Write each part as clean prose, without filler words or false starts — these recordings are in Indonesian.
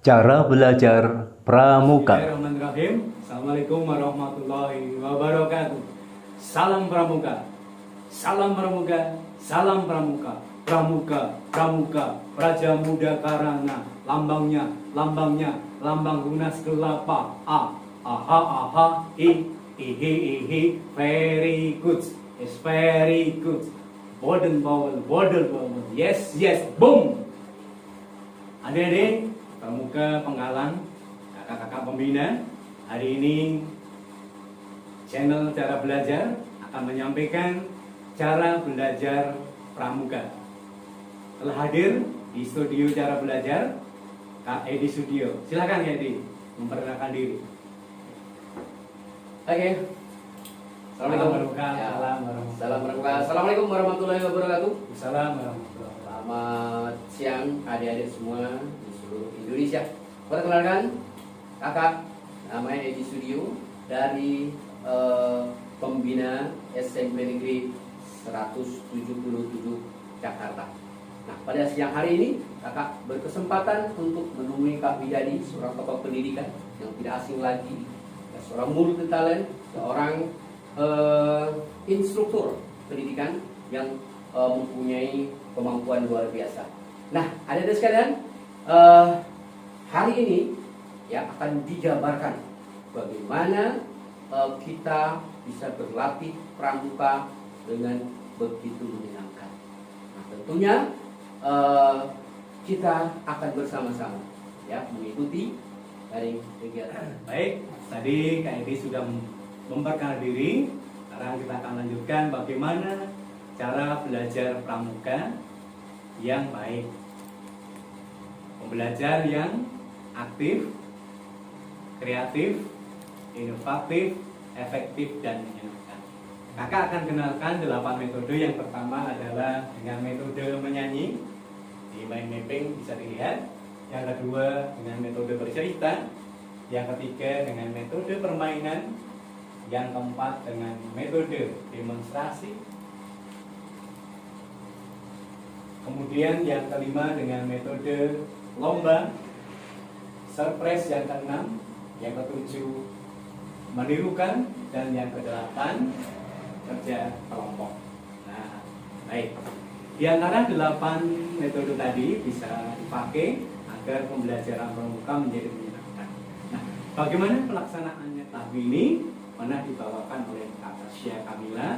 Cara belajar pramuka. Bismillahirrahmanirrahim. Assalamualaikum warahmatullahi wabarakatuh. Salam pramuka. Salam pramuka. Salam pramuka. Pramuka, pramuka, Raja Muda Karana. Lambangnya, lambang lunas kelapa. Aha, ihi, very good. It's very good. Bodel bawel. Yes, boom. Adik-adik, pramuka penggalang, kakak-kakak pembina, hari ini channel Cara Belajar akan menyampaikan cara belajar pramuka. Telah hadir di studio Cara Belajar Kak Edi Studio. Silakan Kak Edi memperkenalkan diri. Oke. Assalamualaikum. Salam pramuka. Assalamualaikum warahmatullahi wabarakatuh. Salam warahmatullahi wabarakatuh. Selamat siang adik-adik semua di seluruh Indonesia. Perkenalkan, kakak namanya Edi Studio dari pembina SMP Negeri 177 Jakarta. Nah, pada siang hari ini kakak berkesempatan untuk menemui Kak Widadi, seorang tokoh pendidikan yang tidak asing lagi, seorang multi talent, seorang instruktur pendidikan yang mempunyai kemampuan luar biasa. Nah, adik-adik sekalian, hari ini ya akan dijabarkan bagaimana kita bisa berlatih pramuka dengan begitu menyenangkan. Nah, tentunya kita akan bersama-sama ya mengikuti dari kegiatan. Baik, tadi Kak Edi sudah memperkenalkan diri. Sekarang kita akan lanjutkan bagaimana cara belajar pramuka yang baik. Pembelajar yang aktif, kreatif, inovatif, efektif, dan menyenangkan. Kakak akan kenalkan 8 metode. Yang pertama adalah dengan metode menyanyi, di mind mapping bisa dilihat. Yang kedua dengan metode bercerita. Yang ketiga dengan metode permainan. Yang keempat dengan metode demonstrasi. Kemudian yang kelima dengan metode lomba. Surprise yang keenam. Yang ketujuh menirukan. Dan yang kedelapan kerja kelompok. Nah, baik. Di antara 8 metode tadi bisa dipakai agar pembelajaran pramuka menjadi menyenangkan. Nah, bagaimana pelaksanaannya tahap ini? Mana dibawakan oleh Kak Tasya Kamila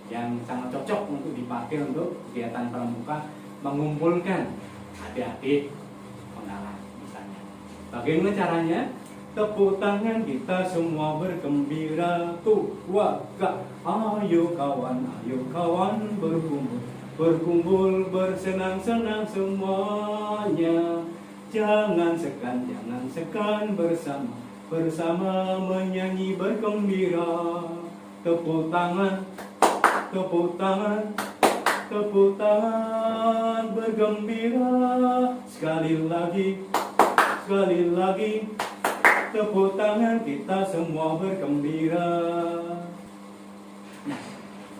yang sangat cocok untuk dipakai untuk kegiatan pramuka, mengumpulkan adik-adik penggalang misalnya. Bagaimana caranya? Tepuk tangan kita semua bergembira tuh waka. Ayo kawan berkumpul bersenang-senang semuanya. Jangan segan bersama menyanyi bergembira. Tepuk tangan bergembira. Sekali lagi tepuk tangan kita semua bergembira. Nah,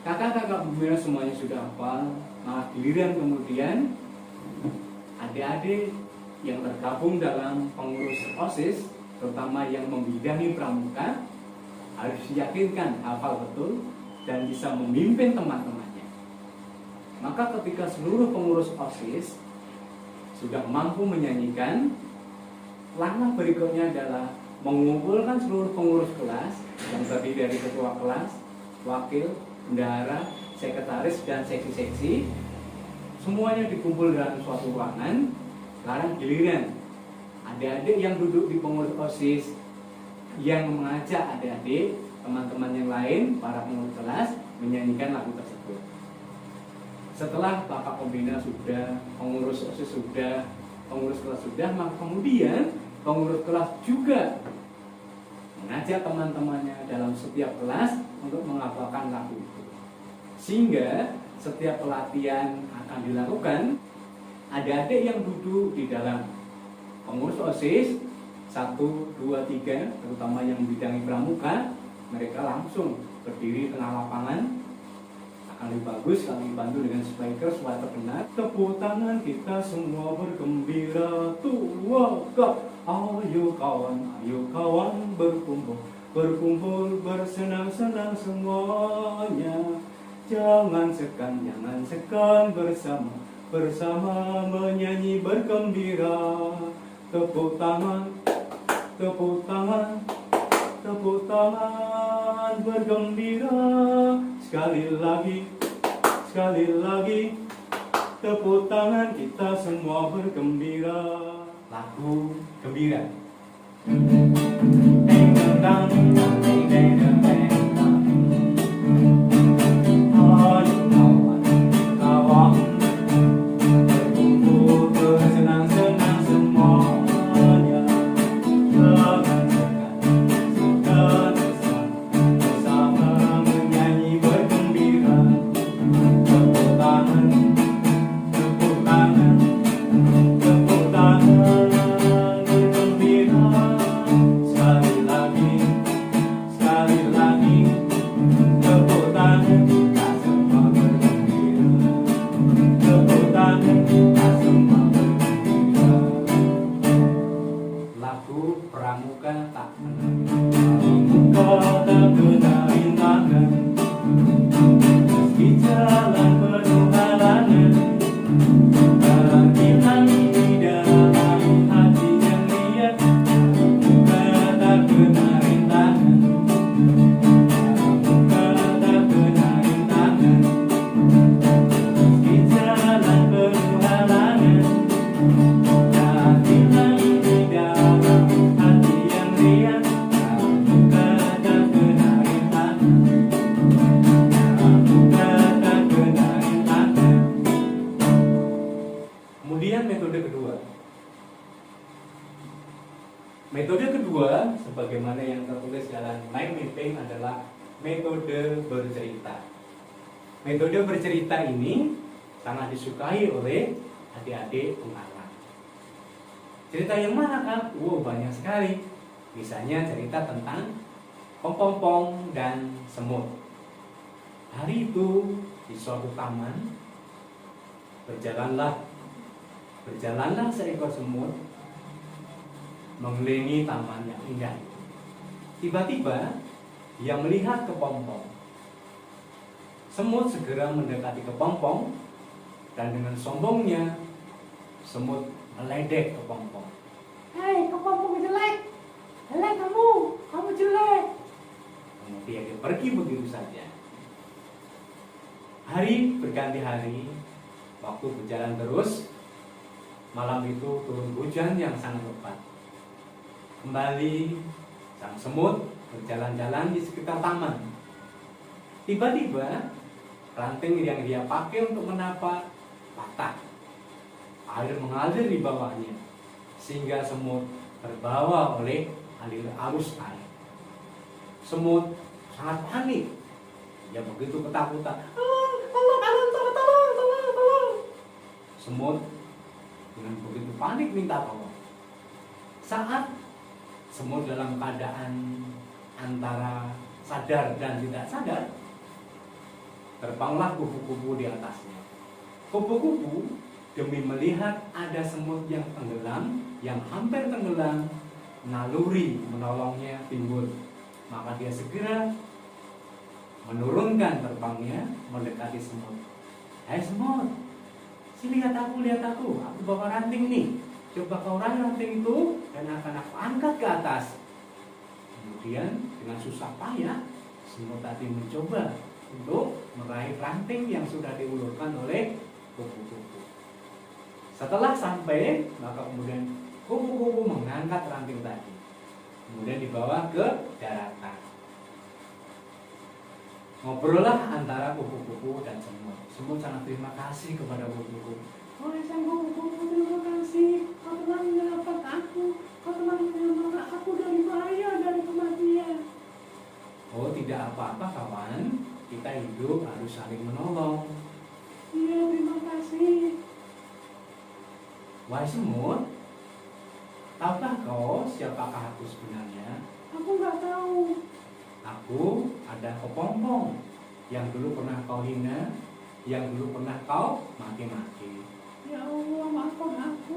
kakak-kakak pembina semuanya sudah hafal. Nah, giliran kemudian adik-adik yang tergabung dalam pengurus OSIS, terutama yang membidangi pramuka, harus diyakinkan hafal betul dan bisa memimpin teman-temannya. Maka ketika seluruh pengurus OSIS sudah mampu menyanyikan, langkah berikutnya adalah mengumpulkan seluruh pengurus kelas yang terdiri dari ketua kelas, wakil, bendahara, sekretaris, dan seksi-seksi. Semuanya dikumpul dalam suatu ruangan. Sekarang giliran adik-adik yang duduk di pengurus OSIS yang mengajak adik-adik, teman-teman yang lain, para pengurus kelas menyanyikan lagu tersebut. Setelah Bapak Pembina sudah, pengurus OSIS sudah, pengurus kelas sudah, maka kemudian pengurus kelas juga mengajak teman-temannya dalam setiap kelas untuk menghafalkan lagu itu. Sehingga setiap pelatihan akan dilakukan, adik-adik yang duduk di dalam pengurus OSIS 1, 2, 3, terutama yang membidangi pramuka, mereka langsung berdiri tengah lapangan akan lebih bagus kalau dibantu dengan speaker supaya terdengar. Tepuk tangan kita semua bergembira, tuakah, ayo kawan berkumpul, berkumpul bersenang-senang semuanya. Jangan segan bersama menyanyi bergembira. Tepuk tangan bergembira. Sekali lagi, tepuk tangan kita semua bergembira. Lagu gembira. Lagu Pramuka tak Pramuka tak kena rintangan, meski jalan penuh halangan, hilang di dalam hati yang liat. Pramuka tak kena rintangan, Pramuka tak kena rintangan, meski jalan penuh halangan, Kemudian metode kedua sebagaimana yang tertulis dalam mind mapping adalah metode bercerita. Metode bercerita ini sangat disukai oleh adik-adik pengarang. Cerita yang mana kan? Banyak sekali. Misalnya cerita tentang Pom-pom dan semut. Hari itu di suatu taman berjalanlah seekor semut mengelilingi taman yang indah. Tiba-tiba dia melihat kepompong. Semut segera mendekati kepompong dan dengan sombongnya semut meledek kepompong. Hei kepompong jelek, kamu jelek. Kemudian dia pergi begitu saja. Hari berganti hari, waktu berjalan terus. Malam itu turun hujan yang sangat lebat. Kembali sang semut berjalan-jalan di sekitar taman. Tiba-tiba ranting yang dia pakai untuk menapak patah. Air mengalir di bawahnya sehingga semut terbawa oleh arus air. Semut sangat panik. Dia begitu ketakutan. Tolong. Semut dengan begitu panik minta tolong. Saat semut dalam keadaan antara sadar dan tidak sadar, terbanglah kupu-kupu di atasnya. Kupu-kupu demi melihat ada semut yang tenggelam, yang hampir tenggelam, naluri menolongnya timbul. Maka dia segera menurunkan terbangnya mendekati semut. Hai semut, lihat aku bawa ranting nih. Coba kau raih ranting itu dan akan aku angkat ke atas. Kemudian dengan susah payah semut tadi mencoba untuk meraih ranting yang sudah diulurkan oleh kupu-kupu. Setelah sampai, maka kemudian kupu-kupu mengangkat ranting tadi, kemudian dibawa ke daratan. Ngobrollah antara kupu-kupu dan semut. Semut sangat terima kasih kepada kupu-kupu. Sang kupu-kupu, terima kasih. Kau telah menyelamatkan aku. Kau telah menyelamatkan aku dari bahaya, dari kematian. Oh, tidak apa-apa kawan. Kita hidup harus saling menolong. Iya, terima kasih. Wahai semut, tahukah kau siapakah aku sebenarnya? Aku nggak tahu. Aku ada kepompong. yang dulu pernah kau hina, yang dulu pernah kau maki-maki. Ya Allah, maafkan aku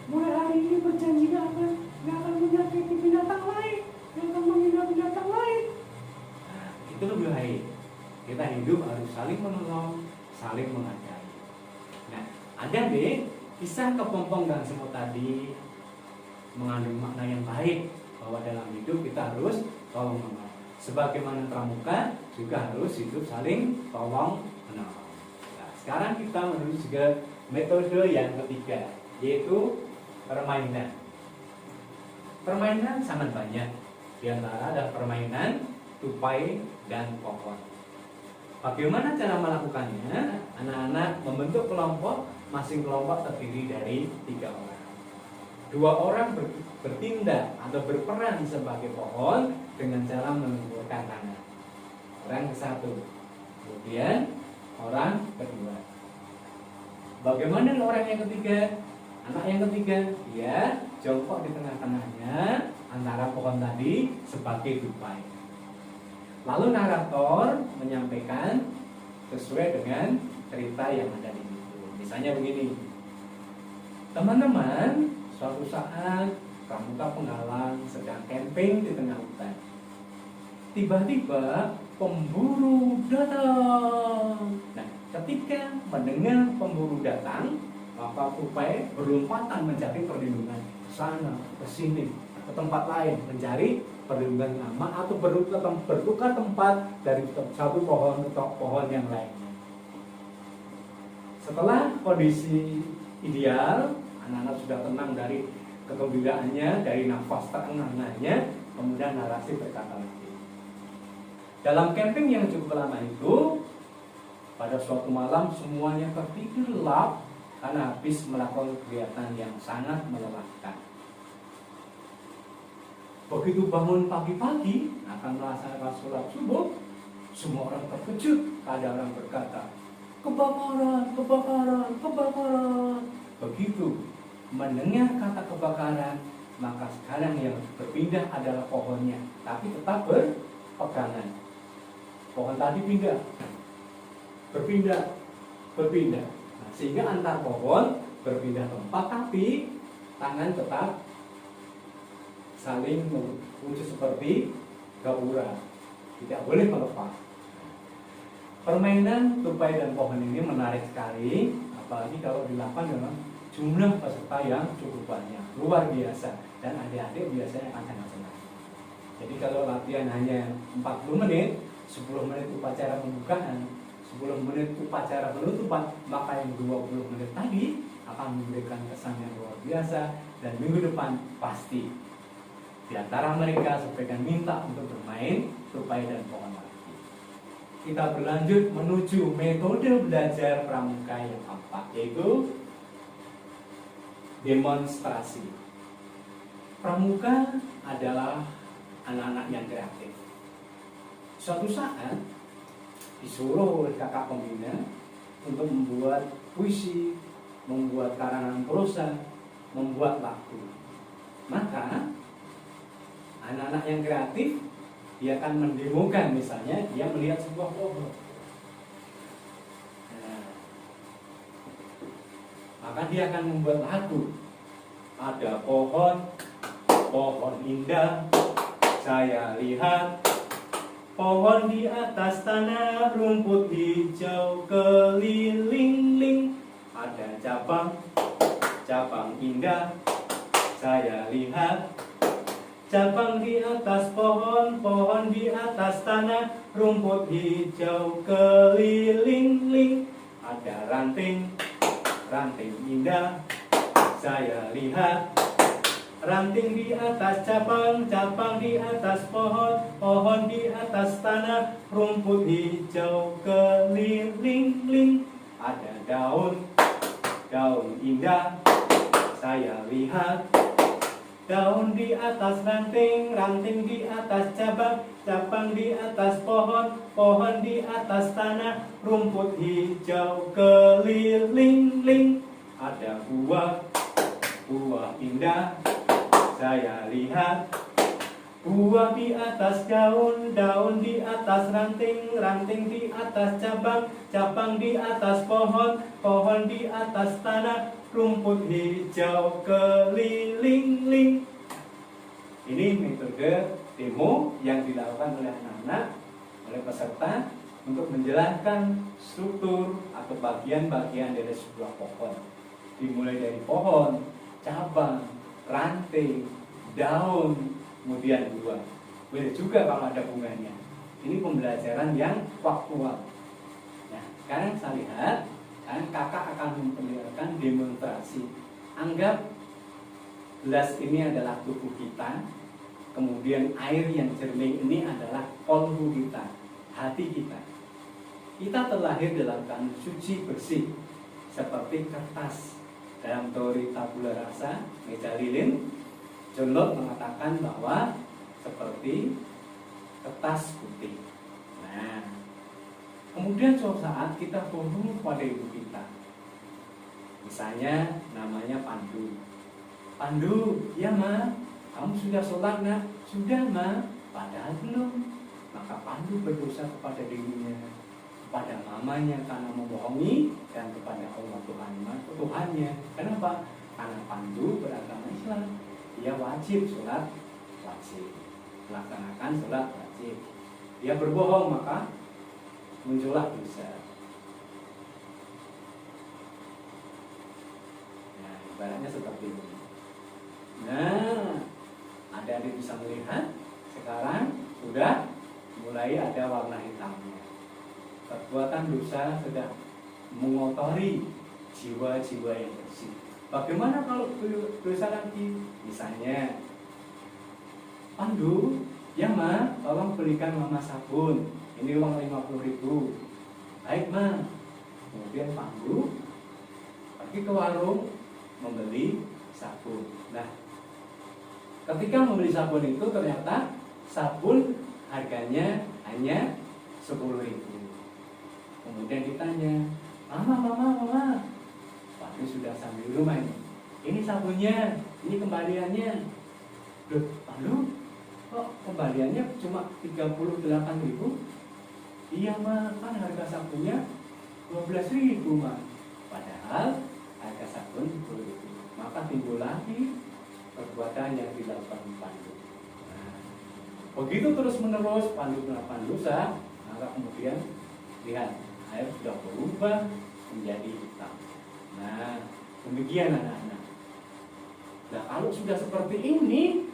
mulai hari ini berjanji gak akan menyakiti binatang lain, gak akan menghina binatang lain. Nah, itu lebih baik. Kita hidup harus saling menolong, saling menghargai. Nah, ada deh kisah kepompong dan semut tadi mengandung makna yang baik, bahwa dalam hidup kita harus tolong menolong. Sebagaimana pramuka juga harus hidup saling tolong menolong. Nah, sekarang kita menuju ke metode yang ketiga, yaitu permainan. Permainan sangat banyak. Di antara ada permainan tupai dan pohon. Bagaimana cara melakukannya? Anak-anak membentuk kelompok, masing kelompok terdiri dari 3 orang. 2 orang bertindak atau berperan sebagai pohon dengan cara mengumpulkan tangan. Orang ke-1, kemudian orang kedua. Bagaimana orang yang ketiga? Anak yang ketiga, dia jongkok di tengah-tengahnya antara pohon tadi sebagai tupai. Lalu narator menyampaikan sesuai dengan cerita yang ada di situ. Misalnya begini, teman-teman, suatu saat pramuka penggalang sedang camping di tengah hutan. Tiba-tiba pemburu datang. Nah, ketika mendengar pemburu datang, maka tupai berlompatan mencari perlindungan ke sana, ke sini, ke tempat lain, mencari perlindungan lama atau bertukar tempat dari satu pohon ke pohon yang lainnya. Setelah kondisi ideal, anak-anak sudah tenang dari kegembiraannya, dari nafas terengahannya, kemudian narasi berkata lagi. Dalam camping yang cukup lama itu, pada suatu malam semuanya tertidur lelap karena habis melakukan kegiatan yang sangat melelahkan. Begitu bangun pagi-pagi akan melaksanakan sholat subuh, semua orang terkejut. Ada orang berkata, kebakaran, kebakaran, kebakaran. Begitu mendengar kata kebakaran, maka sekarang yang berpindah adalah pohonnya, tapi tetap berpegangan. Pohon tadi berpindah. Nah, sehingga antar pohon berpindah tempat, tapi tangan tetap saling wujud seperti gapura, tidak boleh melepas. Permainan tupai dan pohon ini menarik sekali, apalagi kalau dilakukan dengan jumlah peserta yang cukup banyak, luar biasa, dan adik-adik biasanya akan sangat senang. Jadi kalau latihan hanya 40 menit, 10 menit upacara pembukaan, 10 menit upacara penutupan, maka yang 20 menit tadi akan memberikan kesan yang luar biasa, dan minggu depan pasti di antara mereka sebagian minta untuk bermain tupai dan pohon lagi. Kita berlanjut menuju metode belajar pramuka yang keempat, yaitu demonstrasi. Pramuka adalah anak-anak yang kreatif. Suatu saat disuruh oleh kakak pembina untuk membuat puisi, membuat karangan prosa, membuat lagu. Maka anak-anak yang kreatif, dia akan mendemokan, misalnya dia melihat sebuah pohon. Nah, maka dia akan membuat lagu. Ada pohon indah, saya lihat. Pohon di atas tanah, rumput hijau keliling-ling. Ada cabang indah, saya lihat. Cabang di atas pohon di atas tanah, rumput hijau keliling-ling. Ada ranting indah, saya lihat. Ranting di atas cabang di atas pohon di atas tanah, rumput hijau keliling-ling. Ada daun indah, saya lihat. Daun di atas ranting di atas cabang di atas pohon di atas tanah, rumput hijau keliling-ling. Ada buah indah, saya lihat. Buah di atas daun, daun di atas ranting, ranting di atas cabang, cabang di atas pohon, pohon di atas tanah, rumput hijau keliling-ling. Ini metode demo yang dilakukan oleh anak-anak, oleh peserta untuk menjelaskan struktur atau bagian-bagian dari sebuah pohon. Dimulai dari pohon, cabang, ranting, daun, kemudian buah. Boleh juga kalau ada bunganya. Ini pembelajaran yang faktual. Nah, sekarang saya lihat, sekarang kakak akan memperlihatkan demonstrasi. Anggap gelas ini adalah tubuh kita, kemudian air yang jernih ini adalah kolbu kita, hati kita. Kita terlahir dalam keadaan suci bersih, seperti kertas. Dalam teori tabula rasa, meja lilin, John Locke mengatakan bahwa seperti kertas putih. Nah, kemudian suatu saat kita berhubung pada ibu kita. Misalnya namanya Pandu. Pandu, ya ma, kamu sudah sholat nak? Sudah ma, padahal belum. Maka Pandu berdosa kepada dirinya, kepada mamanya karena membohongi, dan kepada Allah Tuhannya. Kenapa? Karena Pandu beragama Islam. Dia wajib sholat wajib, melaksanakan sholat wajib. Dia berbohong, maka muncullah dosa. Nah, ibaratnya seperti ini. Nah, adik-adik bisa melihat sekarang sudah mulai ada warna hitamnya. Perbuatan dosa sudah mengotori jiwa-jiwa yang bersih. Bagaimana kalau dosa lagi? Misalnya, Pandu, ya ma, tolong belikan mama sabun. Ini uang 50.000. Baik ma. Kemudian Pandu pergi ke warung membeli sabun. Nah, ketika membeli sabun itu ternyata sabun harganya hanya 10.000. Kemudian ditanya, mama. Ini sudah sambil rumah ini. Ini sabunnya, ini kembaliannya. Loh, Pandu, kok kembaliannya cuma 38.000? Iya ma, kan harga sabunnya 12.000 ma. Padahal harga sabun 10.000. Maka timbul lagi perbuatan yang dilakukan Pandu. Nah, begitu terus menerus Pandu melakukan dosa, maka kemudian lihat air sudah berubah menjadi hitam. Nah, demikian anak-anak. Nah, kalau sudah seperti ini,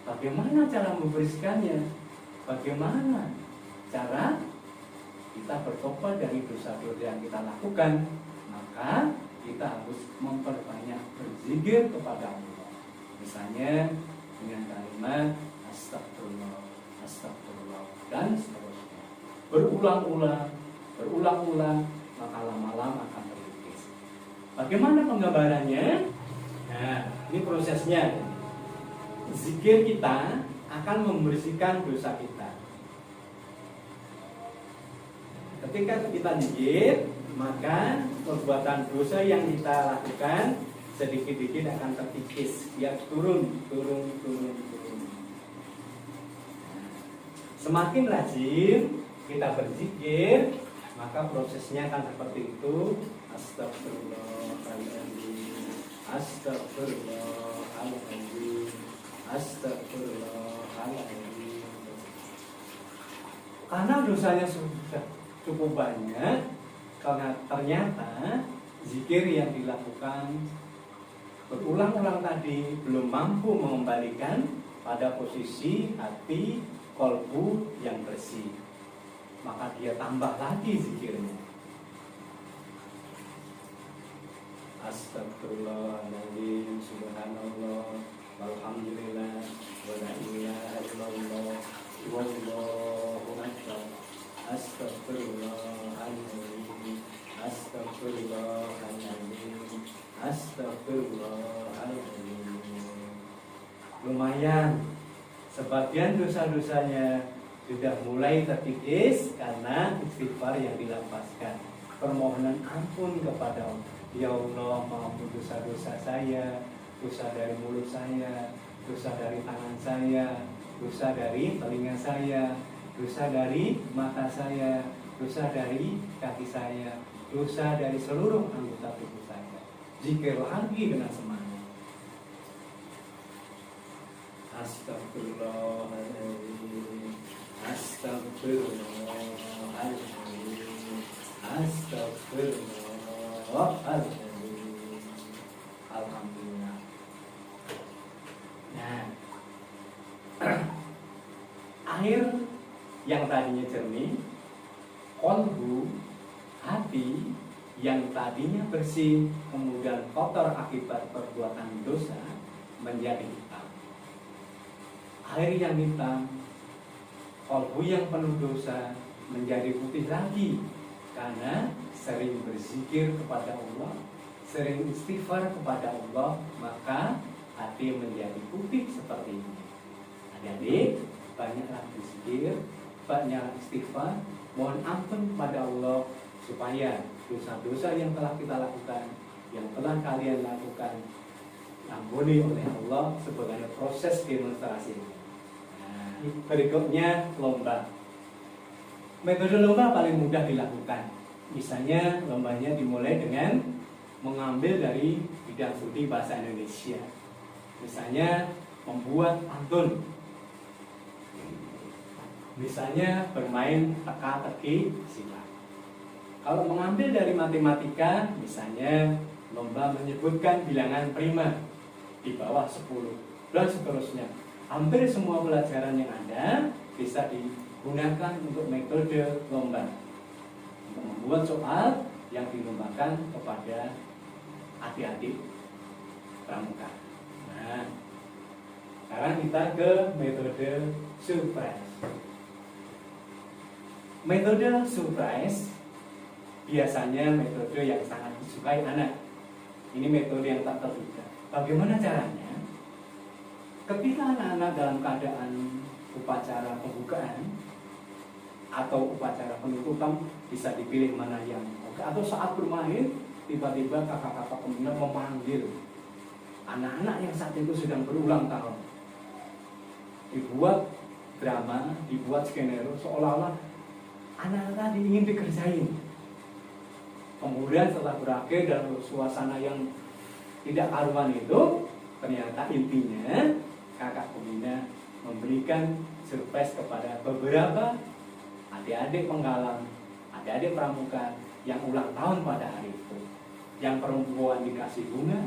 bagaimana cara membersihkannya? Bagaimana cara kita bertobat dari dosa-dosa yang kita lakukan? Maka kita harus memperbanyak berzikir kepada Allah. Misalnya dengan kalimat astagfirullah, astagfirullah, dan seterusnya. Berulang-ulang, maka lama-lama akan terlukis. Bagaimana penggambarannya? Nah, ini prosesnya. Zikir kita akan membersihkan dosa kita. Ketika kita zikir, maka perbuatan dosa yang kita lakukan sedikit-sedikit akan terkikis. Dia turun. Semakin rajin kita berzikir, maka prosesnya akan seperti itu. Astagfirullahaladzim, astagfirullahaladzim, astagfirullahaladzim. Karena dosanya sudah cukup banyak, karena ternyata zikir yang dilakukan berulang-ulang tadi belum mampu mengembalikan pada posisi hati kolbu yang bersih, maka dia tambah lagi zikirnya. Astagfirullahaladzim, subhanallah, walhamdulillah, wa la ilaha illallah, wallahu akbar. Astagfirullahaladzim, astagfirullahaladzim, astagfirullahaladzim. Lumayan, sebagian dosa-dosanya sudah mulai terkikis karena istighfar yang dilapaskan. Permohonan ampun kepada Allah. Ya Allah, maafkan dosa-dosa saya, dosa dari mulut saya, dosa dari tangan saya, dosa dari telinga saya, dosa dari mata saya, dosa dari kaki saya, dosa dari seluruh anggota tubuh saya. Zikir lagi dengan semangat. Astagfirullahaladzim, astagfirullahaladzim, astagfirullahaladzim. Alhamdulillah. Nah, air yang tadinya jernih, kolbu, hati yang tadinya bersih, kemudian kotor akibat perbuatan dosa, menjadi hitam. Air yang hitam, kolbu yang penuh dosa, menjadi putih lagi, karena sering berzikir kepada Allah, sering istighfar kepada Allah, maka hati menjadi putih seperti ini. Adik-adik, banyaklah berzikir, banyaklah istighfar, mohon ampun kepada Allah, supaya dosa-dosa yang telah kita lakukan, yang telah kalian lakukan, ampuni oleh Allah sebagai proses demonstrasi. Nah, berikutnya lomba. Metode lomba paling mudah dilakukan. Misalnya lombanya dimulai dengan mengambil dari bidang studi bahasa Indonesia. Misalnya membuat pantun. Misalnya bermain teka-teki silat. Kalau mengambil dari matematika, misalnya lomba menyebutkan bilangan prima di bawah 10 dan seterusnya. Hampir semua pelajaran yang ada bisa digunakan untuk metode lomba, untuk membuat soal yang dilombakan kepada adik-adik pramuka. Nah, sekarang kita ke metode surprise. Metode surprise biasanya metode yang sangat disukai anak. Ini metode yang tak terduga. Bagaimana caranya? Ketika anak-anak dalam keadaan upacara pembukaan atau upacara penutupan, bisa dipilih mana yang oke. Atau saat bermain, tiba-tiba kakak-kakak pembina memanggil anak-anak yang saat itu sedang berulang tahun. Dibuat drama, dibuat skenario seolah-olah anak-anak tadi ingin dikerjain. Kemudian setelah berakhir dalam suasana yang tidak karuan itu, ternyata intinya kakak pembina memberikan surprise kepada beberapa adik-adik penggalang, adik-adik pramuka yang ulang tahun pada hari itu. Yang perempuan dikasih bunga,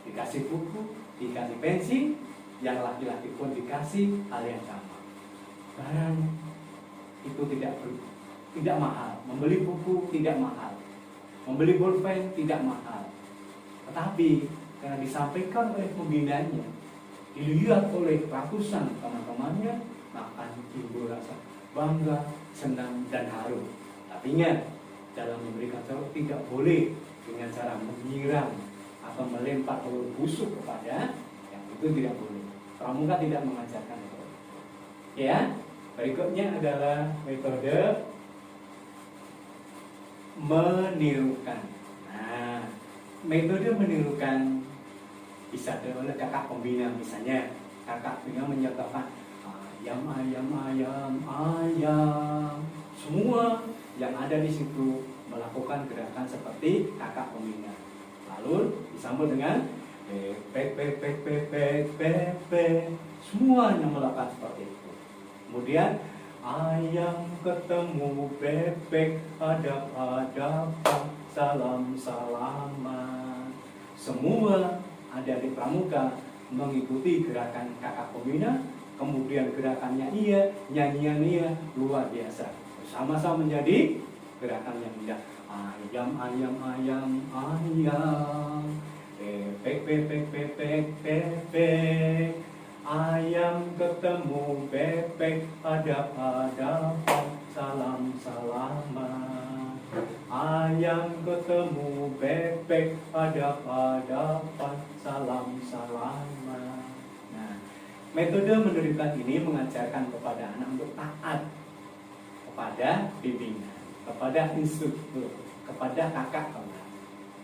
dikasih buku, dikasih pensi, yang laki-laki pun dikasih hal yang sama. Barang itu tidak mahal, membeli buku tidak mahal, membeli bolpen tidak mahal, tetapi karena disampaikan oleh pembinanya, dilihat oleh ratusan teman-temannya, maka timbul rasa bangga, senang, dan haru. Tapi ingat, dalam memberikan contoh tidak boleh dengan cara menyiram atau melempar telur busuk kepada yang itu, tidak boleh. Pramuka tidak mengajarkan itu. Ya, berikutnya adalah metode menirukan. Nah, metode menirukan bisa oleh kakak pembina. Misalnya kakak pembina menyatakan ayam, ayam, ayam, ayam. Semua yang ada di situ melakukan gerakan seperti kakak pembina. Lalu disambut dengan pek, pek, pek, pek, pek, pek, pek. Semuanya melakukan seperti itu. Kemudian ayam ketemu bebek, hadap-hadapan, salam-salaman. Semua ada di pramuka mengikuti gerakan kakak pembina, kemudian gerakannya iya, nyanyian iya, luar biasa. Sama-sama menjadi gerakan yang indah. Ayam, ayam, ayam, ayam, bebek, bebek, bebek, bebek. Ayam ketemu bebek, hadap-hadapan, salam-salaman. Ayam ketemu bebek, hadap-hadapan, salam-salaman. Nah, metode menirukan ini mengajarkan kepada anak untuk taat kepada bimbingan, kepada instruktur, kepada kakak kelas.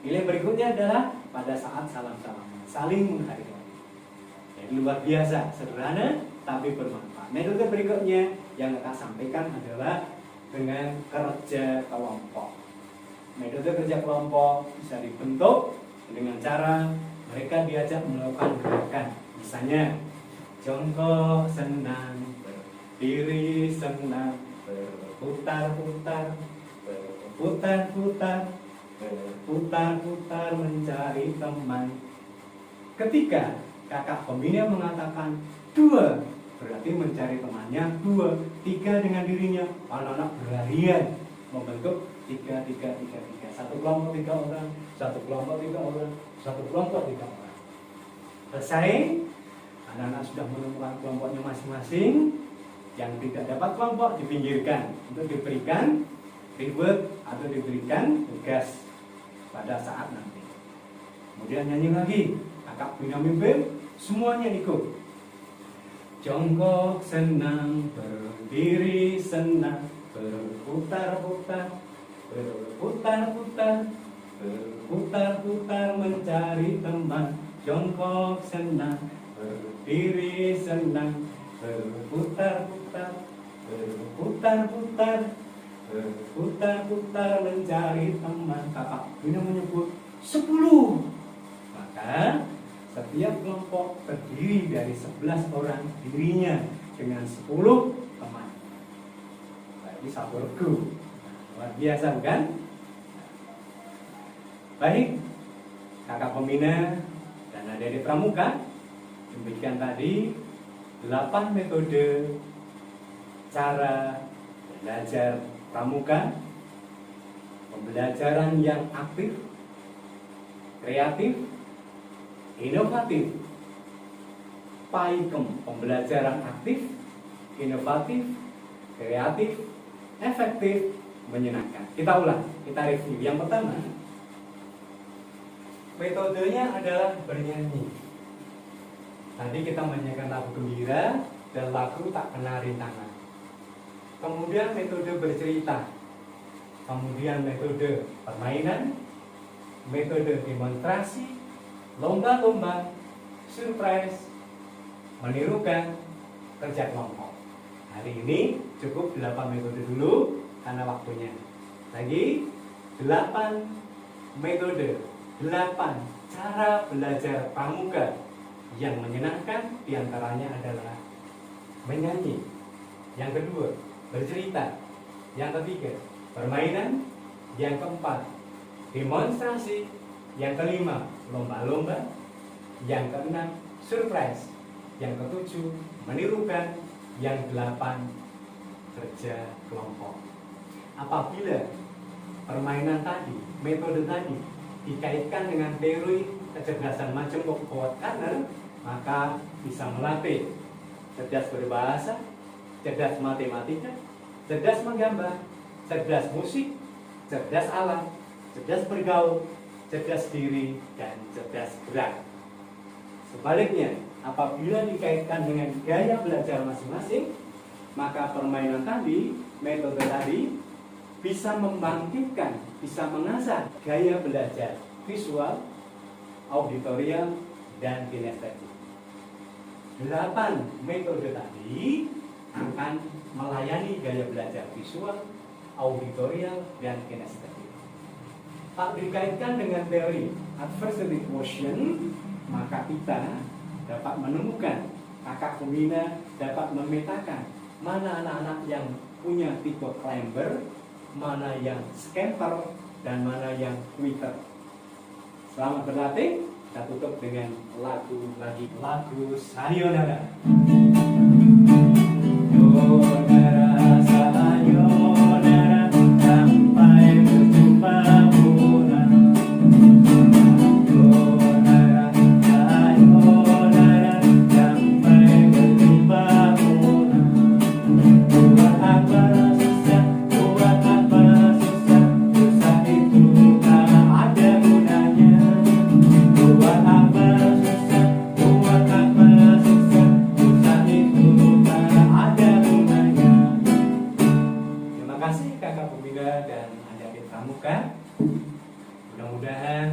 Nilai berikutnya adalah pada saat salam-salaman, saling menghargai. Jadi luar biasa, sederhana, tapi bermanfaat. Metode berikutnya yang kita sampaikan adalah dengan kerja kelompok. Metode kerja kelompok bisa dibentuk dengan cara mereka diajak melakukan gerakan. Misalnya, jongkok senang, berdiri senang, berputar-putar, berputar-putar, berputar-putar mencari teman. Ketika kakak pembina mengatakan 2, berarti mencari temannya 2, 3 dengan dirinya. Anak-anak berlarian membentuk 3, 3, 3, 3. Satu kelompok 3 orang, satu kelompok 3 orang, satu kelompok 3 orang. Selesai, anak-anak sudah menemukan kelompoknya masing-masing. Yang tidak dapat kelompok dipinggirkan untuk diberikan reward atau diberikan tugas pada saat nanti. Kemudian nyanyi lagi, kakak punya mimpin, semuanya ikut. Jongkok senang, berdiri senang, berputar-putar, berputar-putar, berputar-putar mencari teman. Jongkok senang, berdiri senang, berputar-putar, berputar-putar, berputar-putar mencari teman. Kakak Bina menyebut 10. Maka setiap kelompok terdiri dari 11 orang dirinya dengan 10 teman. Berarti satu regu. Luar biasa bukan? Baik, kakak pembina dan adik-adik pramuka, demikian tadi 8 metode cara belajar pramuka. Pembelajaran yang aktif, kreatif, inovatif. PAIKEM, pembelajaran aktif, inovatif, kreatif, efektif, menyenangkan. Kita ulang, kita review. Yang pertama, metodenya adalah bernyanyi. Tadi kita menyanyikan lagu gembira dan lagu tak kena rintangan. Kemudian metode bercerita. Kemudian metode permainan, metode demonstrasi, lomba-lomba, surprise, menirukan, kerja kelompok. Hari ini cukup 8 metode dulu karena waktunya. Lagi 8 metode, 8 cara belajar pramuka yang menyenangkan. Diantaranya adalah menyanyi. Yang kedua, bercerita. Yang ketiga, permainan. Yang keempat, demonstrasi. Yang kelima, lomba-lomba. Yang keenam, surprise. Yang ketujuh, menirukan. Yang delapan, kerja kelompok. Apabila permainan tadi, metode tadi dikaitkan dengan teori kecerdasan Majemuk Howard Gardner, maka bisa melatih cerdas berbahasa, cerdas matematika, cerdas menggambar, cerdas musik, cerdas alam, cerdas bergaul, cerdas diri, dan cerdas gerak. Sebaliknya, apabila dikaitkan dengan gaya belajar masing-masing, maka permainan tadi, metode tadi, bisa membangkitkan, bisa mengasah gaya belajar visual, auditorial, dan kinestetik. 8 metode tadi akan melayani gaya belajar visual, auditorial, dan kinestetik. Tak dikaitkan dengan teori adversary quotient, maka kita dapat menemukan, kakak pembina dapat memetakan mana anak-anak yang punya tipe climber, mana yang scamper, dan mana yang quitter. Selamat berlatih. Kita tutup dengan lagu Sayonara. Sayonara, sayonara, sampai berjumpa pulang. Sayonara, sayonara, sampai berjumpa pulang. Buat apa susah, buat apa susah, susah itu tak ada gunanya. Buat apa susah, buat apa susah, susah itu tak ada gunanya. Terima kasih kakak pembina dan adik-adik pramuka. Mudah-mudahan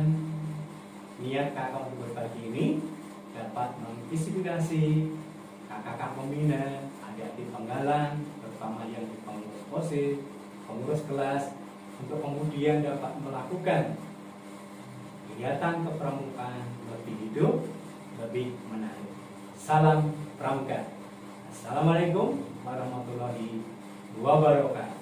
niat kakak untuk berbagi ini dapat menginspirasi kakak-kakak pembina, adik-adik penggalang, terutama yang di pengurus OSIS, pengurus kelas, untuk kemudian dapat melakukan kegiatan kepramukaan lebih hidup, lebih menarik. Salam Pramuka. Assalamualaikum warahmatullahi wabarakatuh.